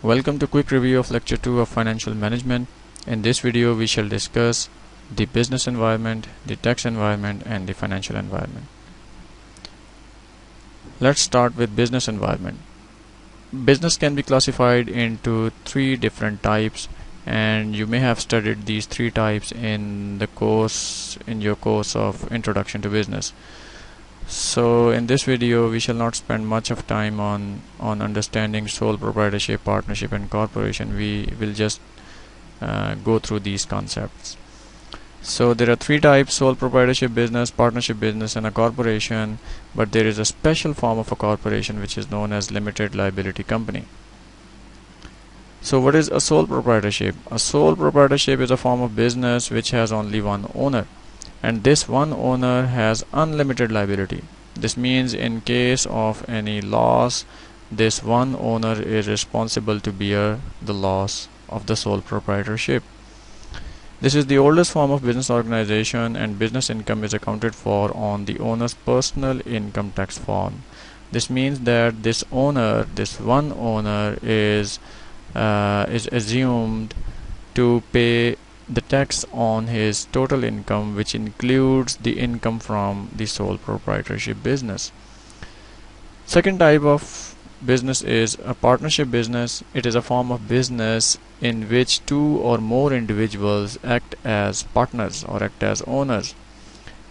Welcome to quick review of lecture 2 of financial management. In this video we shall discuss the business environment, the tax environment and the financial environment. Let's start with business environment. Business can be classified into three different types, and you may have studied these three types in your course of introduction to business. So in this video we shall not spend much of time on understanding sole proprietorship, partnership and corporation. We will just go through these concepts. So there are three types: sole proprietorship business, partnership business and a corporation. But there is a special form of a corporation which is known as limited liability company. So what is a sole proprietorship? A sole proprietorship is a form of business which has only one owner, and this one owner has unlimited liability. This means in case of any loss, this one owner is responsible to bear the loss of the sole proprietorship. This is the oldest form of business organization, and business income is accounted for on the owner's personal income tax form. This means that this one owner is assumed to pay the tax on his total income, which includes the income from the sole proprietorship business. Second type of business is a partnership business. It is a form of business in which two or more individuals act as partners or act as owners,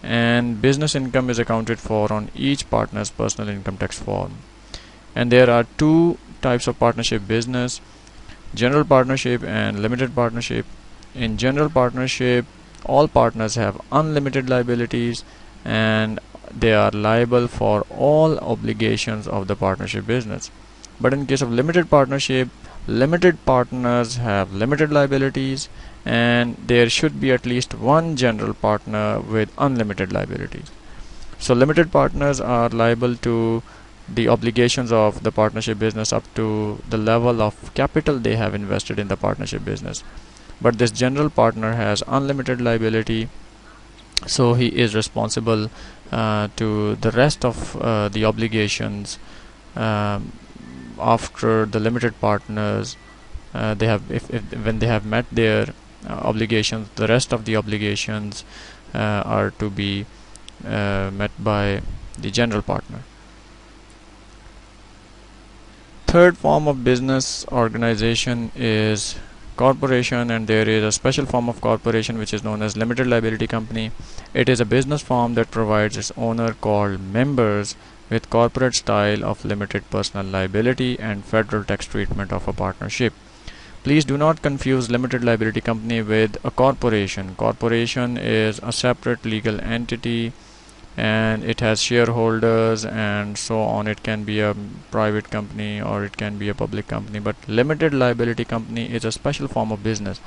and business income is accounted for on each partner's personal income tax form. And there are two types of partnership business: general partnership and limited partnership. In general partnership, all partners have unlimited liabilities and they are liable for all obligations of the partnership business. But in case of limited partnership, limited partners have limited liabilities, and there should be at least one general partner with unlimited liabilities. So limited partners are liable to the obligations of the partnership business up to the level of capital they have invested in the partnership business. But this general partner has unlimited liability, so he is responsible to the rest of the obligations after the limited partners when they have met their obligations. The rest of the obligations are to be met by the general partner. Third form of business organization is corporation, and there is a special form of corporation which is known as limited liability company. It is a business form that provides its owner called members with corporate style of limited personal liability and federal tax treatment of a partnership. Please do not confuse limited liability company with a corporation. Corporation is a separate legal entity and it has shareholders and so on. It can be a private company or it can be a public company, but limited liability company is a special form of business.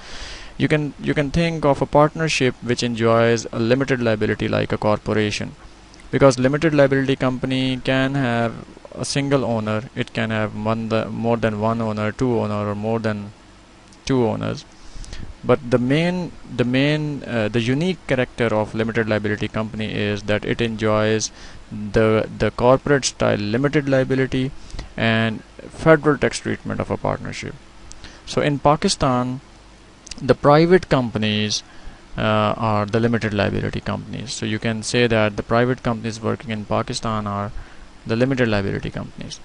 You can think of a partnership which enjoys a limited liability like a corporation, because limited liability company can have a single owner. It can have more than one owner, two owner, or more than two owners. But the unique character of limited liability company is that it enjoys the corporate style limited liability and federal tax treatment of a partnership. So in Pakistan, the private companies are the limited liability companies. So you can say that the private companies working in Pakistan are the limited liability companies.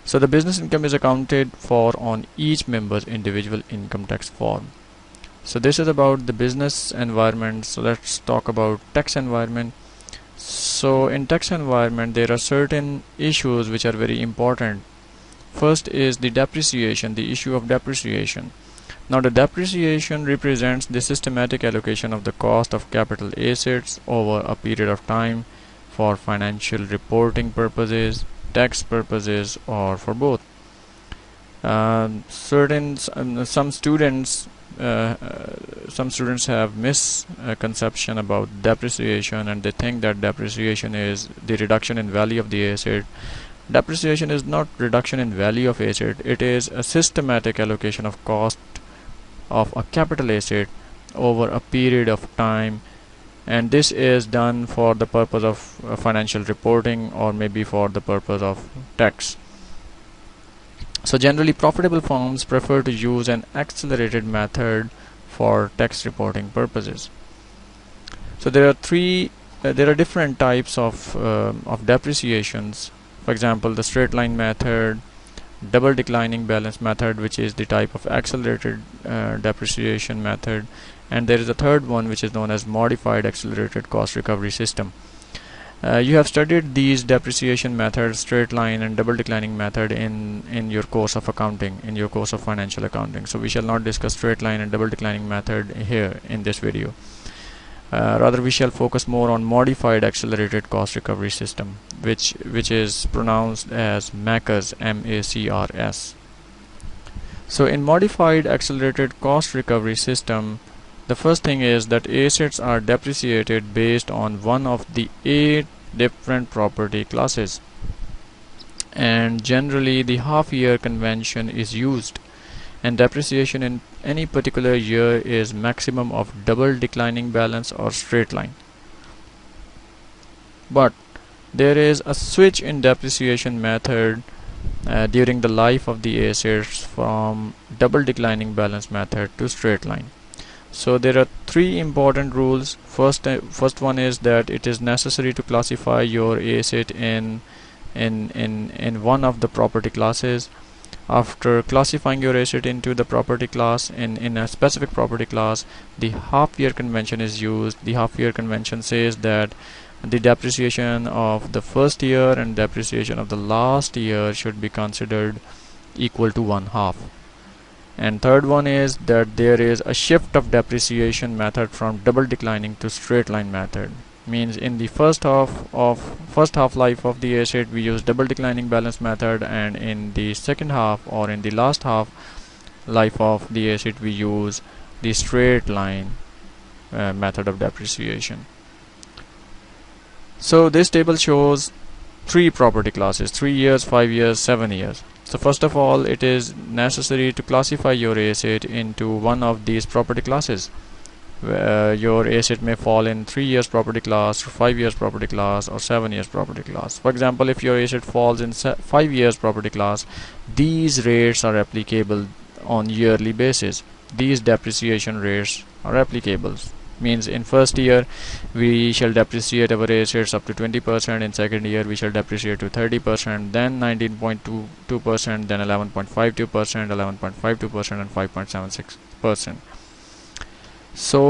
So the business income is accounted for on each member's individual income tax form. So this is about the business environment. So let's talk about tax environment. So in tax environment, there are certain issues which are very important. First is the depreciation, the issue of depreciation. Now the depreciation represents the systematic allocation of the cost of capital assets over a period of time for financial reporting purposes, tax purposes, or for both. Some students have misconception about depreciation, and they think that depreciation is the reduction in value of the asset. Depreciation is not reduction in value of asset. It is a systematic allocation of cost of a capital asset over a period of time, and this is done for the purpose of financial reporting or maybe for the purpose of tax. So So generally profitable firms prefer to use an accelerated method for tax reporting purposes. So there are different types of depreciations. For example, the straight line method, double declining balance method, which is the type of accelerated depreciation method, and there is a third one which is known as modified accelerated cost recovery system. You have studied these depreciation methods, straight line and double declining method, in your course of accounting, in your course of financial accounting. So we shall not discuss straight line and double declining method here in this video. Rather, we shall focus more on modified accelerated cost recovery system, which is pronounced as MACRS, MACRS. So in modified accelerated cost recovery system, the first thing is that assets are depreciated based on one of the 8 different property classes, and generally the half-year convention is used, and depreciation in any particular year is maximum of double declining balance or straight line. But there is a switch in depreciation method during the life of the assets from double declining balance method to straight line. So there are 3 important rules. First one is that it is necessary to classify your asset in one of the property classes. After classifying your asset into the property class, in a specific property class, the half-year convention is used. The half-year convention says that the depreciation of the first year and depreciation of the last year should be considered equal to 1/2. And third one is that there is a shift of depreciation method from double declining to straight line method. Means in the first half life of the asset we use double declining balance method, and in the second half or in the last half life of the asset we use the straight line method of depreciation. So this table shows 3 property classes: 3 years, 5 years, 7 years. So first of all, it is necessary to classify your asset into one of these property classes. Your asset may fall in 3 years property class, 5 years property class, or 7 years property class. For example, if your asset falls in 5 years property class, these rates are applicable on yearly basis. These depreciation rates are applicable. Means in first year we shall depreciate our assets up to 20%, in second year we shall depreciate to 30%, then 19.22%, then 11.52%, 11.52%, and 5.76%. So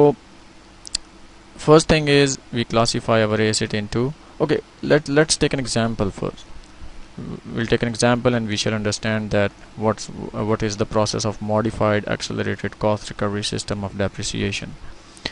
first thing is we classify our asset into, okay, let's take an example first. We'll take an example and we shall understand that what is the process of modified accelerated cost recovery system of depreciation.